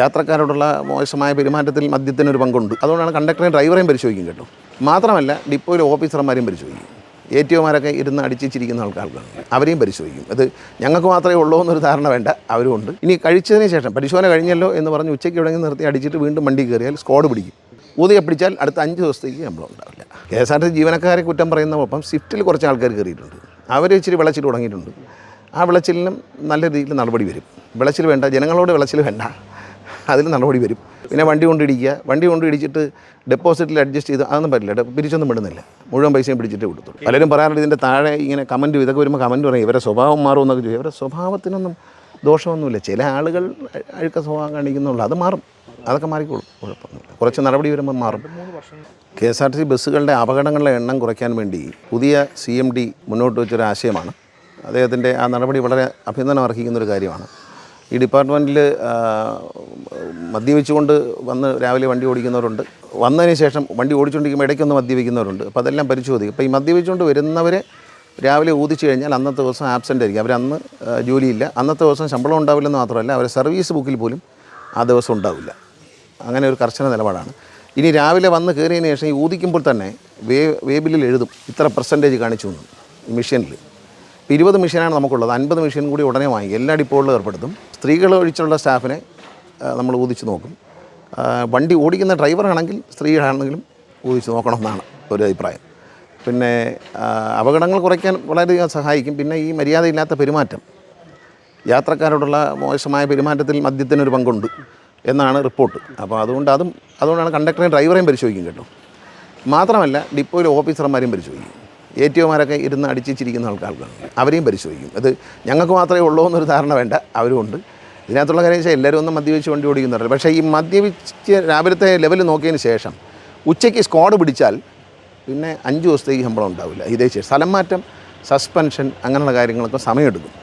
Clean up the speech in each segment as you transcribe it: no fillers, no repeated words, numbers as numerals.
യാത്രക്കാരോടുള്ള മോശമായ പെരുമാറ്റത്തിൽ മദ്യത്തിനൊരു പങ്കുണ്ട്. അതുകൊണ്ടാണ് കണ്ടക്ടറെയും ഡ്രൈവറെയും പരിശോധിക്കും കേട്ടോ. മാത്രമല്ല ഡിപ്പോയിലെ ഓഫീസർമാരെയും പരിശോധിക്കും. ATOമാരൊക്കെ ഇരുന്ന് അടിച്ചിരിക്കുന്ന ആൾക്കാർക്കാണ്, അവരെയും പരിശോധിക്കും. അത് ഞങ്ങൾക്ക് മാത്രമേ ഉള്ളൂ എന്നൊരു ധാരണ വേണ്ട, അവരും ഉണ്ട്. ഇനി കഴിച്ചതിന് ശേഷം പരിശോധന കഴിഞ്ഞല്ലോ എന്ന് പറഞ്ഞ് ഉച്ചയ്ക്ക് എവിടെയെങ്കിലും നിർത്തി അടിച്ചിട്ട് വീണ്ടും വണ്ടി കയറിയാൽ സ്ക്വാഡ് പിടിക്കും. ഊതിയെ പിടിച്ചാൽ അടുത്ത 5 ദിവസത്തേക്ക് ശമ്പളം ഉണ്ടാവില്ല. KSRTC ജീവനക്കാരെ കുറ്റം പറയുന്നതോടൊപ്പം സ്വിഫ്റ്റിൽ കുറച്ച് ആൾക്കാർ കയറിയിട്ടുണ്ട്. അവർ ഇച്ചിരി വിളച്ചിൽ തുടങ്ങിയിട്ടുണ്ട്. ആ വിളച്ചിലിനും നല്ല രീതിയിൽ നടപടി വരും. വിളച്ചിൽ വേണ്ട, ജനങ്ങളോട് വിളച്ചിൽ വേണ്ട, അതിൽ നടപടി വരും. പിന്നെ വണ്ടി കൊണ്ട് ഇടിച്ചിട്ട് ഡെപ്പോസിറ്റിൽ അഡ്ജസ്റ്റ് ചെയ്ത് അതൊന്നും പറ്റില്ല, പിരിച്ചൊന്നും വിടുന്നില്ല, മുഴുവൻ പൈസയും പിടിച്ചിട്ട് കൊടുത്തുള്ളൂ. പലരും പറയാറുണ്ട് ഇതിൻ്റെ താഴെ ഇങ്ങനെ കമൻറ്റ്, ഇതൊക്കെ വരുമ്പോൾ കമൻറ്റ് പറയും ഇവരെ സ്വഭാവം മാറുമെന്നൊക്കെ ചോദിക്കും. ഇവരുടെ സ്വഭാവത്തിനൊന്നും ദോഷമൊന്നുമില്ല. ചില ആളുകൾ അഴുക്ക സ്വഭാവം കാണിക്കുന്നുള്ളൂ, അത് മാറും, അതൊക്കെ മാറിക്കോളും, കുഴപ്പമൊന്നുമില്ല. കുറച്ച് നടപടി വരുമ്പോൾ മാറും. KSRTC ബസ്സുകളുടെ അപകടങ്ങളുടെ എണ്ണം കുറയ്ക്കാൻ വേണ്ടി പുതിയ CMD മുന്നോട്ട് വെച്ചൊരു ആശയമാണ്. അദ്ദേഹത്തിൻ്റെ ആ നടപടി വളരെ അഭിനന്ദനം അർഹിക്കുന്നൊരു കാര്യമാണ്. ഈ ഡിപ്പാർട്ട്മെൻറ്റിൽ മദ്യപിച്ചുകൊണ്ട് വന്ന് രാവിലെ വണ്ടി ഓടിക്കുന്നവരുണ്ട്, വന്നതിന് ശേഷം വണ്ടി ഓടിച്ചുകൊണ്ടിരിക്കുമ്പോൾ ഇടയ്ക്കൊന്ന് മദ്യപിക്കുന്നവരുണ്ട്. അപ്പോൾ അതെല്ലാം പരിശോധിക്കും. അപ്പോൾ ഈ മദ്യപിച്ചുകൊണ്ട് വരുന്നവരെ രാവിലെ ഊതിച്ചു കഴിഞ്ഞാൽ അന്നത്തെ ദിവസം ആബ്സെൻ്റ് ആയിരിക്കും, അവരന്ന് ജോലിയില്ല, അന്നത്തെ ദിവസം ശമ്പളം ഉണ്ടാവില്ലെന്ന് മാത്രമല്ല അവരെ സർവീസ് ബുക്കിൽ പോലും ആ ദിവസം ഉണ്ടാവില്ല. അങ്ങനെ ഒരു കർശന നിലപാടാണ്. ഇനി രാവിലെ വന്ന് കയറിയതിന് ശേഷം ഈ ഊതിക്കുമ്പോൾ തന്നെ വേബിലിൽ എഴുതും ഇത്ര % കാണിച്ചു എന്ന് ഈ മെഷീനിൽ. ഇപ്പോൾ 20 മെഷീനാണ് നമുക്കുള്ളത്, 50 മെഷീൻ കൂടി ഉടനെ വാങ്ങി എല്ലാ ഡിപ്പോകളിലും ഏർപ്പെടുത്തും. സ്ത്രീകൾ ഒഴിച്ചുള്ള സ്റ്റാഫിനെ നമ്മൾ ഊതിച്ച് നോക്കും. വണ്ടി ഓടിക്കുന്ന ഡ്രൈവറാണെങ്കിൽ സ്ത്രീയാണെങ്കിലും ഊതിച്ച് നോക്കണമെന്നാണ് ഒരു അഭിപ്രായം. പിന്നെ അപകടങ്ങൾ കുറയ്ക്കാൻ വളരെയധികം സഹായിക്കും. പിന്നെ ഈ മര്യാദയില്ലാത്ത പെരുമാറ്റം, യാത്രക്കാരോടുള്ള മോശമായ പെരുമാറ്റത്തിൽ മദ്യത്തിനൊരു പങ്കുണ്ട് എന്നാണ് റിപ്പോർട്ട്. അപ്പോൾ അതുകൊണ്ടാണ് കണ്ടക്ടറെയും ഡ്രൈവറെയും പരിശോധിക്കും കേട്ടോ. മാത്രമല്ല ഡിപ്പോയിലെ ഓഫീസർമാരെയും പരിശോധിക്കും. ATOമാരൊക്കെ ഇരുന്ന് അടിച്ചിരിക്കുന്ന ആൾക്കാർക്കാണ്, അവരെയും പരിശോധിക്കും. അത് ഞങ്ങൾക്ക് മാത്രമേ ഉള്ളൂ എന്നൊരു ധാരണ വേണ്ട, അവരും ഉണ്ട്. ഇതിനകത്തുള്ള കാര്യം വെച്ചാൽ എല്ലാവരും ഒന്നും മദ്യപിച്ച് വണ്ടി ഓടിക്കുന്നുണ്ട്. പക്ഷേ ഈ മദ്യപിച്ച് രാവിലത്തെ ലെവൽ നോക്കിയതിന് ശേഷം ഉച്ചയ്ക്ക് സ്ക്വാഡ് പിടിച്ചാൽ പിന്നെ 5 ദിവസത്തേക്ക് ശമ്പളം ഉണ്ടാവില്ല. ഇതേ സ്ഥലം മാറ്റം, സസ്പെൻഷൻ, അങ്ങനെയുള്ള കാര്യങ്ങളൊക്കെ സമയമെടുക്കും.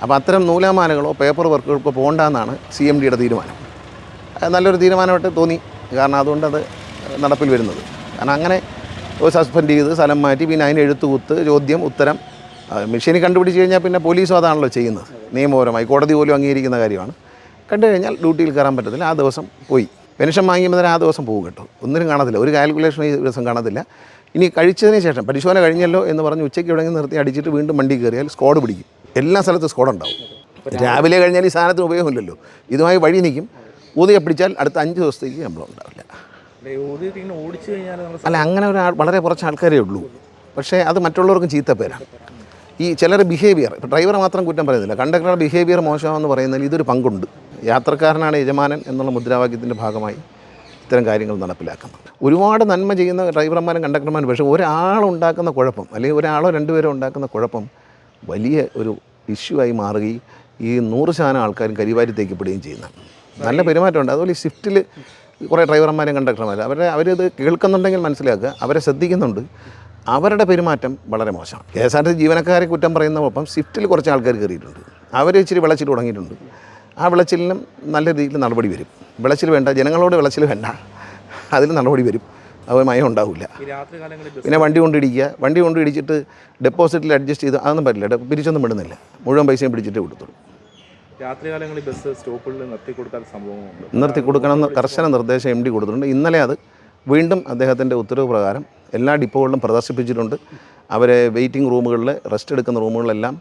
അപ്പോൾ അത്തരം നൂലാമാലകളോ പേപ്പർ വർക്കുകൾക്കോ പോകണ്ടെന്നാണ് CMDയുടെ തീരുമാനം. നല്ലൊരു തീരുമാനമായിട്ട് തോന്നി, കാരണം അതുകൊണ്ടത് നടപ്പിൽ വരുന്നത്. കാരണം അങ്ങനെ സസ്പെൻഡ് ചെയ്ത് സ്ഥലം മാറ്റി പിന്നെ അതിന് എഴുത്തുകുത്ത്, ചോദ്യം, ഉത്തരം, മെഷീനിൽ കണ്ടുപിടിച്ച് കഴിഞ്ഞാൽ പിന്നെ പോലീസും അതാണല്ലോ ചെയ്യുന്നത്. നിയമപരമായി കോടതി പോലും അംഗീകരിക്കുന്ന കാര്യമാണ്. കണ്ടു കഴിഞ്ഞാൽ ഡ്യൂട്ടിയിൽ കയറാൻ പറ്റത്തില്ല, ആ ദിവസം പോയി. പെൻഷൻ വാങ്ങിയപ്പോൾ തന്നെ ആ ദിവസം പോകും കേട്ടോ, ഒന്നിനും കാണത്തില്ല, ഒരു കാൽക്കുലേഷൻ ഈ ദിവസം കാണത്തില്ല. ഇനി കഴിച്ചതിന് ശേഷം പരിശോധന കഴിഞ്ഞല്ലോ എന്ന് പറഞ്ഞ് ഉച്ചയ്ക്ക് എവിടെയെങ്കിലും നിർത്തി അടിച്ചിട്ട് വീണ്ടും വണ്ടി കയറിയാൽ സ്ക്വാഡ് പിടിക്കും. എല്ലാ സ്ഥലത്തും സ്ക്വാഡ് ഉണ്ടാവും. രാവിലെ കഴിഞ്ഞാൽ ഈ സാധനത്തിന് ഉപയോഗമില്ലല്ലോ, ഇതുമായി വഴി നിൽക്കും. ഊതിയെ പിടിച്ചാൽ അടുത്ത 5 ദിവസത്തേക്ക് ശമ്പളം ഉണ്ടാവില്ല. അല്ല, അങ്ങനെ വളരെ കുറച്ച് ആൾക്കാരേ ഉള്ളൂ. പക്ഷേ അത് മറ്റുള്ളവർക്കും ചീത്തപ്പേരാണ്. ഈ ചിലരുടെ ബിഹേവിയർ, ഇപ്പോൾ ഡ്രൈവറെ മാത്രം കുറ്റം പറയുന്നില്ല, കണ്ടക്ടറുടെ ബിഹേവിയർ മോശമാണെന്ന് പറയുന്നതിൽ ഇതൊരു പങ്കുണ്ട്. യാത്രക്കാരനാണ് യജമാനൻ എന്നുള്ള മുദ്രാവാക്യത്തിൻ്റെ ഭാഗമായി ഇത്തരം കാര്യങ്ങൾ നടപ്പിലാക്കുന്നത്. ഒരുപാട് നന്മ ചെയ്യുന്ന ഡ്രൈവർമാരും കണ്ടക്ടർമാരും, പക്ഷേ ഒരാളുണ്ടാക്കുന്ന കുഴപ്പം, അല്ലെങ്കിൽ ഒരാളോ 2 പേരോ ഉണ്ടാക്കുന്ന കുഴപ്പം വലിയ ഒരു ഇഷ്യൂ ആയി മാറുകയും ഈ 100% ആൾക്കാരും കരിവാരി തേക്കപ്പെടുകയും ചെയ്യുന്നതാണ്. നല്ല പെരുമാറ്റമുണ്ട്. അതുപോലെ ഈ സ്വിഫ്റ്റിൽ കുറേ ഡ്രൈവർമാരും കണ്ടക്ടർമാരും അവരിത് കേൾക്കുന്നുണ്ടെങ്കിൽ മനസ്സിലാക്കുക, അവരെ ശ്രദ്ധിക്കുന്നുണ്ട്. അവരുടെ പെരുമാറ്റം വളരെ മോശമാണ്. KSRTC ജീവനക്കാരെ കുറ്റം പറയുന്നതോടൊപ്പം സ്വിഫ്റ്റിൽ കുറച്ച് ആൾക്കാർ കയറിയിട്ടുണ്ട്. അവർ ഇച്ചിരി വിളച്ചിൽ തുടങ്ങിയിട്ടുണ്ട്. ആ വിളച്ചിലിനും നല്ല രീതിയിൽ നടപടി വരും. വിളച്ചിൽ വേണ്ട, ജനങ്ങളോട് വിളച്ചിൽ വേണ്ട, അതിൽ നടപടി വരും, അത് മയം ഉണ്ടാവില്ല. പിന്നെ വണ്ടി കൊണ്ട് ഇടിച്ചിട്ട് ഡെപ്പോസിറ്റിൽ അഡ്ജസ്റ്റ് ചെയ്ത് അതൊന്നും പറ്റില്ല, പിരിച്ചൊന്നും വിടുന്നില്ല, മുഴുവൻ പൈസയും പിടിച്ചിട്ടേ കൊടുത്തുള്ളൂ. രാത്രികാലങ്ങളിൽ ബസ് സ്റ്റോപ്പുകളിൽ നിർത്തി കൊടുക്കണമെന്ന് കർശന നിർദ്ദേശം MD കൊടുത്തിട്ടുണ്ട്. ഇന്നലെ അത് വീണ്ടും അദ്ദേഹത്തിൻ്റെ ഉത്തരവ് പ്രകാരം എല്ലാ ഡിപ്പോകളിലും പ്രദർശിപ്പിച്ചിട്ടുണ്ട്. അവരെ വെയിറ്റിംഗ് റൂമുകളിൽ, റെസ്റ്റ് എടുക്കുന്ന റൂമുകളിലെല്ലാം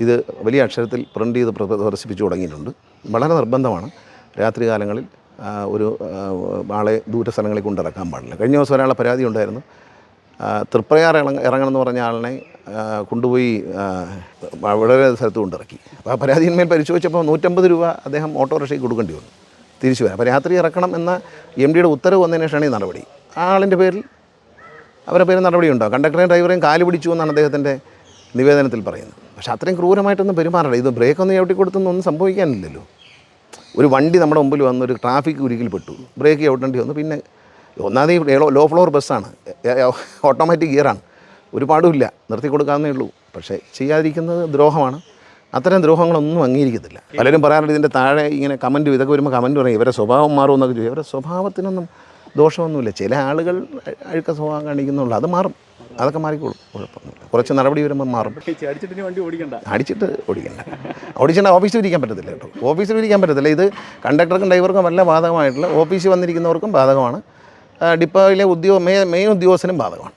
ഇത് വലിയ അക്ഷരത്തിൽ പ്രിൻ്റ് ചെയ്ത് പ്രദർശിപ്പിച്ചു തുടങ്ങിയിട്ടുണ്ട്. വളരെ നിർബന്ധമാണ് രാത്രികാലങ്ങളിൽ ഒരു ആളെ ദൂരസ്ഥലങ്ങളിൽ കൊണ്ടിറക്കാൻ പാടില്ല. കഴിഞ്ഞ ദിവസം ഒരാളെ പരാതി ഉണ്ടായിരുന്നു. തൃപ്രയാർ ഇറങ്ങണമെന്ന് പറഞ്ഞ ആളിനെ കൊണ്ടുപോയി വളരെ സ്ഥലത്ത് കൊണ്ടിറക്കി. അപ്പോൾ ആ പരാതിന്മേൽ പരിശോധിച്ചപ്പോൾ 150 രൂപ അദ്ദേഹം ഓട്ടോറിക്ഷയ്ക്ക് കൊടുക്കേണ്ടി വന്നു തിരിച്ചു വരാം. അപ്പോൾ രാത്രി ഇറക്കണം എന്ന MDയുടെ ഉത്തരവ് വന്നതിന് ശേഷമാണ് ഈ നടപടി. ആ ആളിൻ്റെ പേരിൽ അവരുടെ പേരിൽ നടപടി ഉണ്ടാകും. കണ്ടക്ടറേയും ഡ്രൈവറേയും കാല് പിടിച്ചു എന്നാണ് അദ്ദേഹത്തിൻ്റെ നിവേദനത്തിൽ പറയുന്നത്. പക്ഷേ അത്രയും ക്രൂരമായിട്ടൊന്നും പെരുമാറണം. ഇത് ബ്രേക്കൊന്നും ചവിട്ടി കൊടുത്തൊന്നും സംഭവിക്കാനില്ലല്ലോ. ഒരു വണ്ടി നമ്മുടെ മുമ്പിൽ വന്ന് ഒരു ട്രാഫിക് ഉരുക്കിൽപ്പെട്ടു, ബ്രേക്ക് ചവിട്ടേണ്ടി വന്നു. പിന്നെ ഒന്നാമത് ലോ ഫ്ലോർ ബസ്സാണ്, ഓട്ടോമാറ്റിക് ഗിയറാണ്, ഒരു പാടുമില്ല, നിർത്തി കൊടുക്കാവുന്നേ ഉള്ളൂ. പക്ഷേ ചെയ്യാതിരിക്കുന്നത് ദ്രോഹമാണ്. അത്തരം ദ്രോഹങ്ങളൊന്നും അംഗീകരിക്കത്തില്ല. പലരും പറയാറുണ്ട് ഇതിൻ്റെ താഴെ ഇങ്ങനെ കമൻറ്റ്, ഇതൊക്കെ വരുമ്പോൾ കമൻറ്റ് പറയും ഇവരെ സ്വഭാവം മാറുമെന്നൊക്കെ ചോദിക്കും. ഇവരുടെ സ്വഭാവത്തിനൊന്നും ദോഷമൊന്നുമില്ല. ചില ആളുകൾ അഴുക്ക സ്വഭാവം കാണിക്കുന്നുള്ളൂ, അത് മാറും, അതൊക്കെ മാറിക്കോളും, കുഴപ്പമൊന്നുമില്ല. കുറച്ച് നടപടി വരുമ്പോൾ മാറും. അടിച്ചിട്ട് വണ്ടി ഓടിക്കണ്ട. അടിച്ചിട്ട് ഓടിക്കണ്ട, ഓടിച്ചിട്ട് ഓഫീസിൽ ഇരിക്കാൻ പറ്റത്തില്ല കേട്ടോ, ഓഫീസിൽ ഇരിക്കാൻ പറ്റത്തില്ല. ഇത് കണ്ടക്ടർക്കും ഡ്രൈവർക്കും വല്ല ബാധകമായിട്ടുള്ള, ഓഫീസിൽ വന്നിരിക്കുന്നവർക്കും ബാധകമാണ്, ഡിപ്പോയിലെ മെയിൻ ഉദ്യോഗസ്ഥനും ബാധകമാണ്.